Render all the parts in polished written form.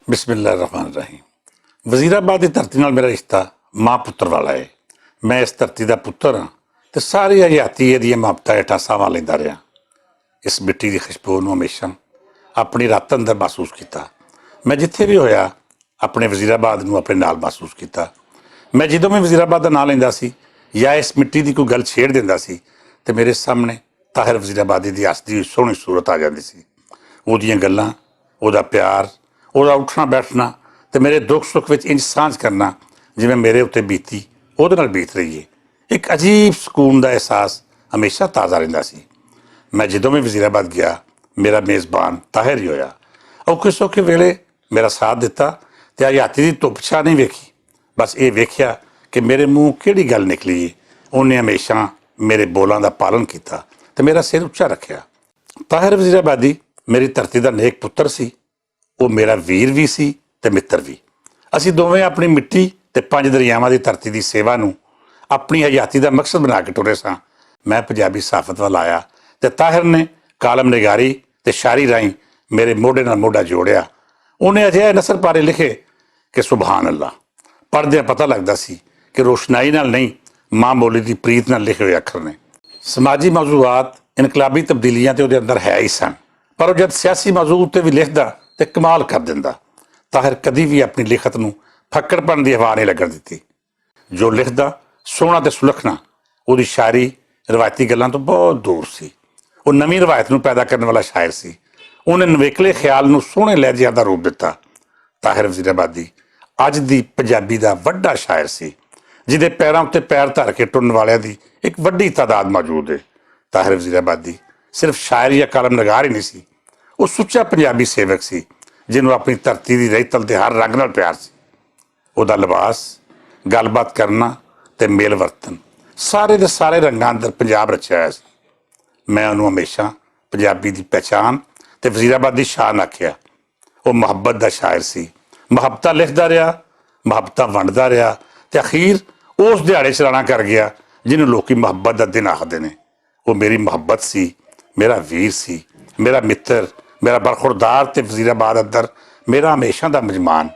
बिस्मिल्लाहिर्रहमानिर्रहीम। वजीराबाद की धरती नाल मेरा रिश्ता माँ पुत्र वाला है। मैं इस धरती का पुत्र हाँ तो सारी आजादी ये मुहब्बत हेठा सावां लैंदा रहा। इस मिट्टी की खुशबू नूं हमेशा अपनी रत अंदर महसूस किया। मैं जिथे भी होया अपने वजीराबाद नूं अपने नाल महसूस किया। मैं जदों भी वजीराबाद का नां लैंदा सी या इस मिट्टी की कोई गल छेड़ दिंदा सी ते मेरे सामने ताहिर वजीराबादी की हसदी हुई सोहनी सूरत आ जाती सी। ਉਹਦੀਆਂ ਗੱਲਾਂ, ਉਹਦਾ ਪਿਆਰ, ਉਹਦਾ ਉੱਠਣਾ ਬੈਠਣਾ ਤੇ ਮੇਰੇ ਦੁੱਖ ਸੁੱਖ ਵਿੱਚ ਇੰਜ ਸਾਂਝ ਕਰਨਾ ਜਿਵੇਂ ਮੇਰੇ ਉੱਤੇ ਬੀਤੀ ਉਹਦੇ ਨਾਲ ਬੀਤ ਰਹੀ ਹੈ। ਇੱਕ ਅਜੀਬ ਸਕੂਨ ਦਾ ਅਹਿਸਾਸ ਹਮੇਸ਼ਾ ਤਾਜ਼ਾ ਰਹਿੰਦਾ ਸੀ। ਮੈਂ ਜਦੋਂ ਵੀ ਵਜ਼ੀਰਾਬਾਦ ਗਿਆ ਮੇਰਾ ਮੇਜ਼ਬਾਨ ਤਾਹਿਰ ਹੀ ਹੋਇਆ। ਔਖੇ ਸੌਖੇ ਵੇਲੇ ਮੇਰਾ ਸਾਥ ਦਿੱਤਾ ਤੇ ਹਯਾਤੀ ਦੀ ਧੁੱਪ ਛਾਂ ਨਹੀਂ ਵੇਖੀ, ਬਸ ਇਹ ਵੇਖਿਆ ਕਿ ਮੇਰੇ ਮੂੰਹ ਕਿਹੜੀ ਗੱਲ ਨਿਕਲੀ ਹੈ। ਉਹਨੇ ਹਮੇਸ਼ਾ ਮੇਰੇ ਬੋਲਾਂ ਦਾ ਪਾਲਣ ਕੀਤਾ ਤੇ ਮੇਰਾ ਸਿਰ ਉੱਚਾ ਰੱਖਿਆ। ਤਾਹਿਰ ਵਜ਼ੀਰਾਬਾਦੀ मेरी धरती का नेक पुत्र सी, वो मेरा वीर भी सी ते मित्र भी। असीं दोवें अपनी मिट्टी ते पंज दरियावां की धरती की सेवा नूं अपनी हयाती का मकसद बना के टुरे सां। मैं पंजाबी सहाफत वाल आया ते ताहिर ने कालम निगारी ते शायरी राहीं मेरे मोढे नाल मोढा जोड़िया। उन्हें अजिहा नसर पारे लिखे कि सुबहान अल्लाह। पढ़दे पता लगता सी कि रोशनाई नाल नहीं माँ बोली की प्रीत नाल लिखे हुए अखर ने। समाजी मौजूआत इनकलाबी तब्दीलियां ते उहदे अंदर है ही सन, पर जब सियासी मौजू उत्ते भी लिखदा तो कमाल कर दिंदा। ताहिर कदी भी अपनी लिखत नूं फक्कड़पन की हवा नहीं लगन दित्ती। जो लिखदा सोहना ते सुलखना, उसकी शायरी रवायती गल्लां तो बहुत दूर सी। वो नवीं रवायत नूं पैदा करने वाला शायर सी। उन्हें नवेकले ख्याल नूं सोहणे लहजे दा रूप दिता। ताहिर वजीराबादी अज दी पंजाबी दा वड्डा शायर सी, जिहदे पैरां उत्ते पैर धर के टुरन वालियां दी एक वड्डी तादाद मौजूद है। ताहिर वजीराबादी सिर्फ शायर या कलम नगार ही नहीं सी, वो सुच्चा पंजाबी सेवक सी जिन्होंने अपनी धरती की रेतल के हर रंग नाल प्यार सी। उहदा लिबास, गलबात करना ते मेल वर्तन सारे दे सारे रंगां अंदर पंजाब रचिया होया सी। मैं उन्होंने हमेशा पंजाबी की पहचान ते वजीराबाद की शान आखिया। वो मुहब्बत का शायर सी, मुहब्बतां लिखदा रहा, मुहब्बतां वंडदा रहा ते अखीर उस दिहाड़े चलाना कर गया जिन्होंने लोग मुहब्बत का दिन आखदे ने। वो मेरी मुहब्बत सी, मेरा वीर सी, मेरा मित्र, मेरा बरखुरदार ते वजीराबाद अंदर मेरा हमेशा का मेजमान।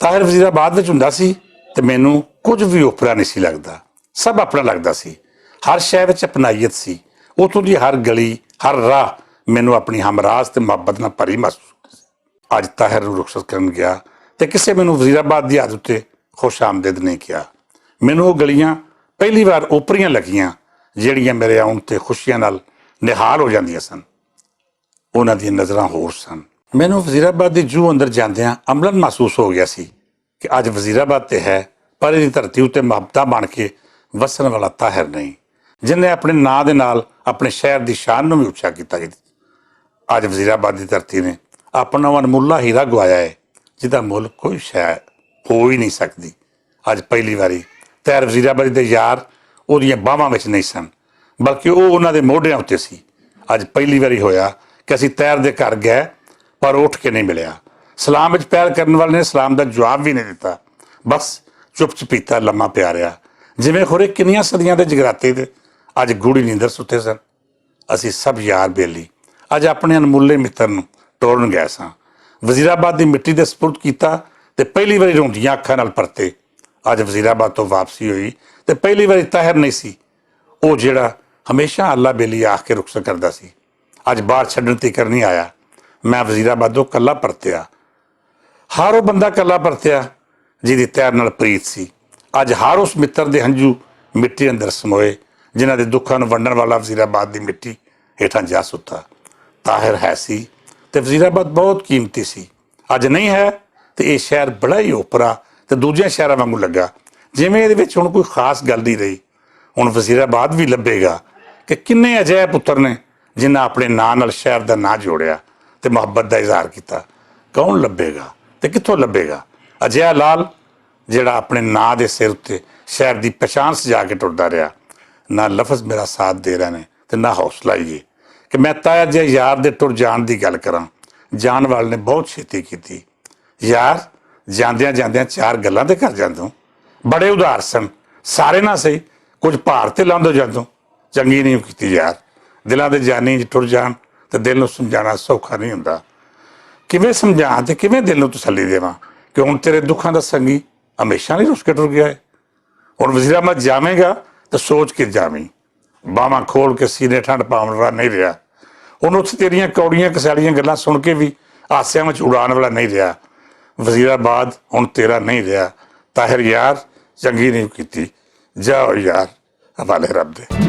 ताहिर वजीराबाद विच हुंदा सी ते मैनूं कुछ भी ओपरा नहीं सी लगदा, सब अपना लगदा सी। हर शहर विच अपनाईयत सी। उतों दी हर गली हर राह मैनूं अपनी हमराज ते मुहब्बत नाल भरी महसूस होंदी सी। अज ताहिर नूं रुखसत करन गया ते किसी मैनूं वजीराबाद दी याद उत्ते खुश आमदीद नहीं किया। मैनूं वो गलियां पहली बार ओपरियां लगियां जिहड़ियां मेरे आउण ते खुशियां नाल निहाल हो जांदियां सन। उन्हां दी नज़रां होर सन। मैनूं वजीराबाद दी जूह अंदर जांदियां अमलन महसूस हो गया सी कि अज वजीराबाद ते है, पर इहदी धरती उत्ते मुहब्बतां बन के वसन वाला ताहिर नहीं, जिन्हें अपने नां दे नाल अपने शहर की शान नूं भी उच्चा कीता। अज वजीराबाद की धरती ने अपना अनमुल्ला हीरा गवाया है जिहदा मुल कोई शै हो ही नहीं सकती। अज पहली बारी ताहिर वजीराबादी दे यार ਉਹਦੀਆਂ ਬਾਹਾਂ ਵਿੱਚ नहीं सन, बल्कि वो उन्हां दे मोढिਆਂ उत्ते सी। अज पहली बारी होया कि असीं ताहिर दे घर गए पर उठ के नहीं मिलिया। सलाम विच पैर करन वाले ने सलाम का जवाब भी नहीं दिता, बस चुप चपीता लम्मा पिया रहा जिवें खोरे किन्नियां सदियां दे जगराते ते अज गूढ़ी नींदर सुते सन। असीं सब यार बेली अज अपने अनमुल्ले मित्र नूं टोरन गए सां। वजीराबाद की मिट्टी दे सपुर्द कीता ते पहली बारी रोंदियां अखां नाल परते। अज वजीराबाद तो वापसी हुई तो पहली बारी ताहिर नहीं सी वो जिहड़ा हमेशा अल्लाह बेली आख के रुखसत करदा सी। अज बाहर छड्डण तिकर नहीं आया। मैं वजीराबादों कला परतिया। हर वो बंदा कला परतिया जिहदी ताहिर नाल प्रीत सी। अज हर उस मित्र दे हंझू मिट्टी अंदर समोए जिन्हां दे दुखां नूं वंडण वाला वजीराबाद की मिट्टी हेठां जा सुता। ताहिर है सी ते वजीराबाद बहुत कीमती सी। अज नहीं है तो यह शहर बड़ा ही ओपरा तो दूजे शहरों वांगू लगा, जिवें इहदे विच हुण कोई खास गल नहीं रही। हुण वजीराबाद भी लभेगा कि किन्ने अजिहे पुत्र ने जिन्हां अपने नां नाल शहर का नां जोड़िया ते मुहब्बत का इजहार किया। कौन लभेगा ते कित्थों लभेगा अजिहा लाल जिहड़ा अपने नां दे सिर उत्ते शहर की पहचान सजा के टुरदा रहा। ना लफज मेरा साथ दे रहे हैं ते ना हौसला ही है कि मैं ताहिर जे यार दे टुर जाण की गल करां। जाण वाले ने बहुत छेती की। यार ਜਾਂਦਿਆਂ ਜਾਂਦਿਆਂ चार गल्लां ते कर जांदों, बड़े उधार सन सारे ना सही, कुछ भार ते लांदो जांदों, चंगी नहीं कीती यार। दिलां दे जानी टुर जाण ते दिल नूं समझाना सौखा नहीं हुंदा। ਕਿਵੇਂ ਸਮਝਾਂ ਤੇ ਕਿਵੇਂ ਦਿਲ ਨੂੰ ਤਸੱਲੀ ਦੇਵਾਂ ਕਿ ਹੁਣ ਤੇਰੇ ਦੁੱਖਾਂ ਦਾ ਸੰਗੀ ਹਮੇਸ਼ਾ ਲਈ ਰੁੱਸ ਕੇ ਟੁਰ ਗਿਆ ਹੈ। ਹੁਣ ਵਜ਼ੀਰਾਬਾਦ ਜਾਵੇਂਗਾ ਤਾਂ ਸੋਚ ਕੇ ਜਾਵੀਂ, ਬਾਹਾਂ ਖੋਲ ਕੇ ਸੀਨੇ ਠੰਡ ਪਾਉਣ ਵਾਲਾ ਨਹੀਂ ਰਿਹਾ। ਹੁਣ ਉੱਥੇ ਤੇਰੀਆਂ ਕੌੜੀਆਂ ਕਸਾਲੀਆਂ ਗੱਲਾਂ ਸੁਣ ਕੇ ਵੀ ਹਾਸਿਆਂ ਵਿੱਚ ਉਡਾਉਣ ਵਾਲਾ ਨਹੀਂ ਰਿਹਾ। ਵਜ਼ੀਰਾਬਾਦ ਹੁਣ ਤੇਰਾ ਨਹੀਂ ਰਿਹਾ। ਤਾਹਿਰ ਯਾਰ ਚੰਗੀ ਨਹੀਂ ਕੀਤੀ, ਜਾਓ ਯਾਰ ਹਵਾਲੇ ਰੱਬ ਦੇ।